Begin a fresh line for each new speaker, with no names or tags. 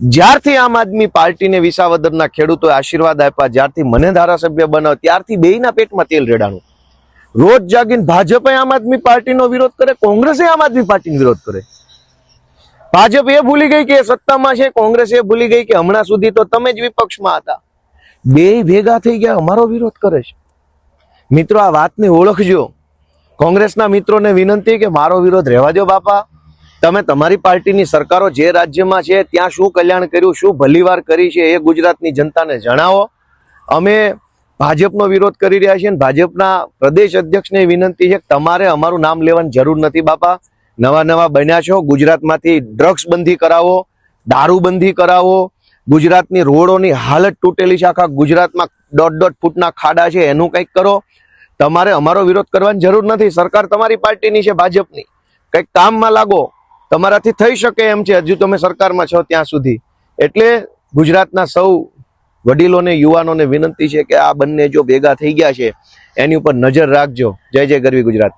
જ્યારથી આમ આદમી પાર્ટીને વિસાવદરના ખેડૂતોએ આશીર્વાદ આપ્યા, જ્યારથી મને ધારાસભ્ય બનાવ, ત્યારથી બેયના પેટમાં તેલ રેડાણું. રોજ જાગીને ભાજપે આમ આદમી પાર્ટીનો વિરોધ કરે, કોંગ્રેસે આમ આદમી પાર્ટીનો વિરોધ કરે. ભાજપ એ ભૂલી ગઈ કે સત્તામાં છે, કોંગ્રેસ એ ભૂલી ગઈ કે હમણાં સુધી તો તમે જ વિપક્ષમાં હતા. બેય ભેગા થઈ ગયા અમારો વિરોધ કરે છે. મિત્રો, આ વાતને ઓળખજો. કોંગ્રેસના મિત્રોને વિનંતી કે મારો વિરોધ રહેવા દો બાપા. તમે તમારી પાર્ટીની સરકારો જે રાજ્યમાં છે ત્યાં શું કલ્યાણ કર્યું, શું ભલીવાર કરી છે એ ગુજરાતની જનતાને જણાવો. અમે ભાજપનો વિરોધ કરી રહ્યા છીએ. ભાજપના પ્રદેશ અધ્યક્ષને વિનંતી છે કે તમારે અમારું નામ લેવાની જરૂર નથી બાપા. નવા બન્યા છો, ગુજરાતમાંથી ડ્રગ્સ બંધી કરાવો, દારૂબંધી કરાવો. ગુજરાતની રોડોની હાલત તૂટેલી છે, આખા ગુજરાતમાં 1.5 ફૂટના ખાડા છે, એનું કંઈક કરો. તમારે અમારો વિરોધ કરવાની જરૂર નથી. સરકાર તમારી પાર્ટીની છે, ભાજપની. કંઈક કામમાં લાગો, તમારાથી થઈ શકે એમ છે. હજુ તમે સરકારમાં છો ત્યાં સુધી. એટલે ગુજરાતના સૌ વડીલોને, યુવાનોને વિનંતી છે કે આ બંને જો ભેગા થઈ ગયા છે એની ઉપર નજર રાખજો. જય જય ગરવી ગુજરાત.